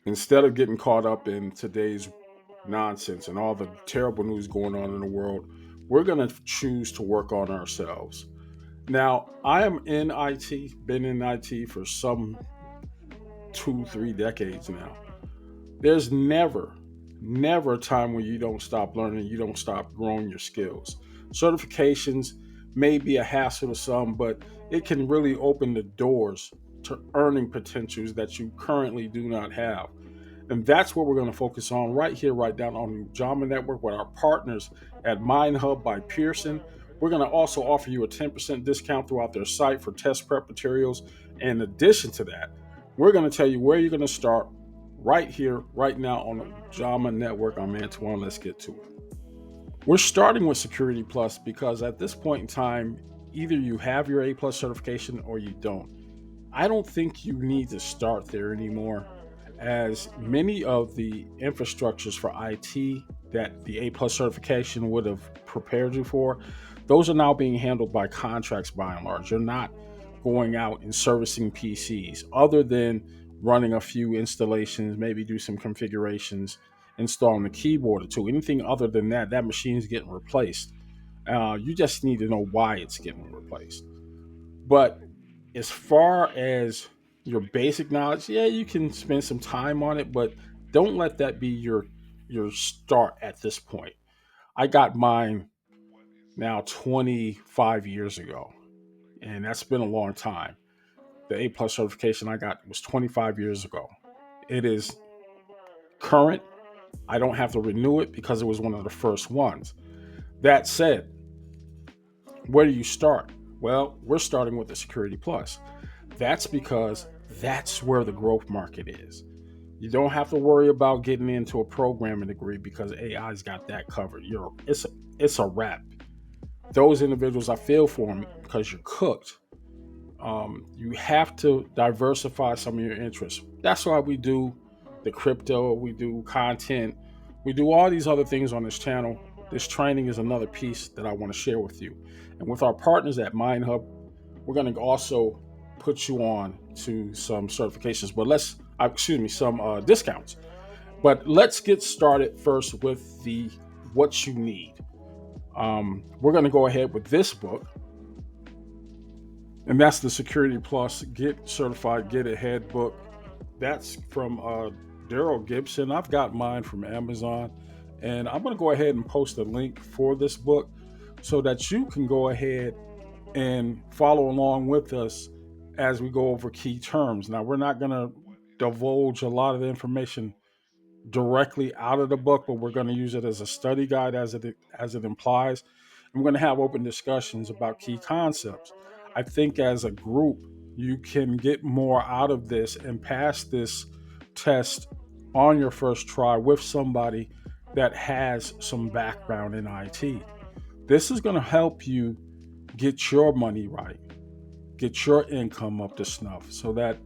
Instead of getting caught up in today's nonsense and all the terrible news going on in the world, we're going to choose to work on ourselves. Now, I am in IT, been in IT for some 2, 3 decades now. There's never a time when you don't stop learning, you don't stop growing your skills. Certifications may be a hassle to some, but it can really open the doors to earning potentials that you currently do not have. And that's what we're going to focus on right here, right down on the Ujamaa Network with our partners at MindHub by Pearson. We're going to also offer you a 10% discount throughout their site for test prep materials. And in addition to that, we're going to tell you where you're going to start right here, right now on the Ujamaa Network. I'm Antoine. Let's get to it. We're starting with Security Plus because at this point in time, either you have your A plus certification or you don't. I don't think you need to start there anymore, as many of the infrastructures for IT that the A plus certification would have prepared you for, those are now being handled by contracts by and large. You're not going out and servicing PCs other than running a few installations, maybe do some configurations, installing a keyboard or two. Anything other than that, that machine is getting replaced. You just need to know why it's getting replaced. But as far as your basic knowledge, yeah, you can spend some time on it, but don't let that be your start at this point. I got mine now 25 years ago, and that's been a long time. The A plus certification I got was 25 years ago. It is current. I don't have to renew it because it was one of the first ones. That said, where do you start? Well, we're starting with the Security Plus. That's because that's where the growth market is. You don't have to worry about getting into a programming degree because AI's got that covered. It's a wrap. Those individuals, I feel for them because you're cooked. You have to diversify some of your interests. That's why we do the crypto, we do content, we do all these other things on this channel. This training is another piece that I want to share with you. And with our partners at MindHub, we're going to also put you on to some certifications, but some discounts. But let's get started first with the what you need. We're going to go ahead with this book, and that's the Security Plus Get Certified, Get Ahead book. That's from Daryl Gibson. I've got mine from Amazon, and I'm going to go ahead and post a link for this book so that you can go ahead and follow along with us as we go over key terms. Now, we're not going to divulge a lot of the information directly out of the book, but we're going to use it as a study guide as it implies. And we're going to have open discussions about key concepts. I think as a group, you can get more out of this and pass this test on your first try with somebody that has some background in IT. This is going to help you get your money right, get your income up to snuff so that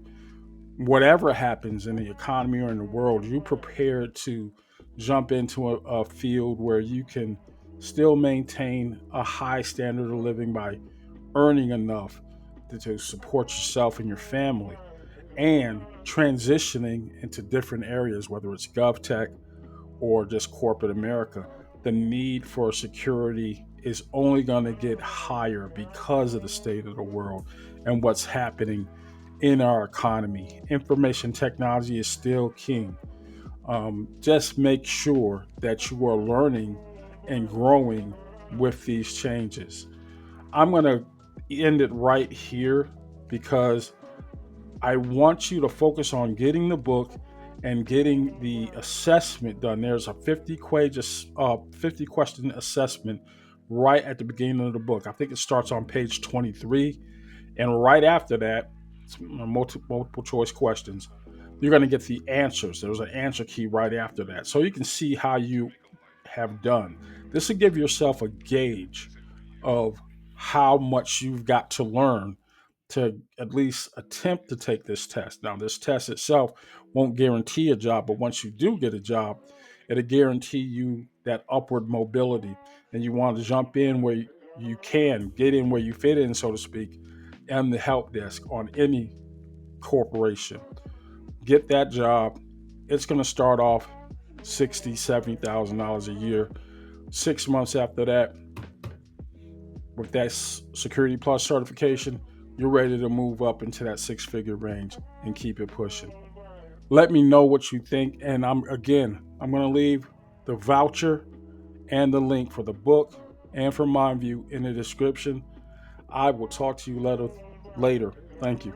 whatever happens in the economy or in the world, you're prepared to jump into a field where you can still maintain a high standard of living by earning enough to support yourself and your family and transitioning into different areas, whether it's GovTech or just corporate America. The need for security is only going to get higher because of the state of the world and what's happening in our economy. Information technology is still king. Just make sure that you are learning and growing with these changes. I'm going to end it right here because I want you to focus on getting the book and getting the assessment done. There's a 50 question assessment right at the beginning of the book. I think it starts on page 23. And right after that, it's multiple choice questions. You're going to get the answers. There's an answer key right after that. So you can see how you have done. This will give yourself a gauge of how much you've got to learn to at least attempt to take this test. Now, this test itself won't guarantee a job, but once you do get a job, it'll guarantee you that upward mobility. And you want to jump in where you can, get in where you fit in, so to speak, and the help desk on any corporation. Get that job, it's going to start off $60,000, $70,000 a year. 6 months after that, with that Security Plus certification, you're ready to move up into that six-figure range and keep it pushing. Let me know what you think, and I'm going to leave the voucher and the link for the book and for MindView in the description. I will talk to you later. Thank you.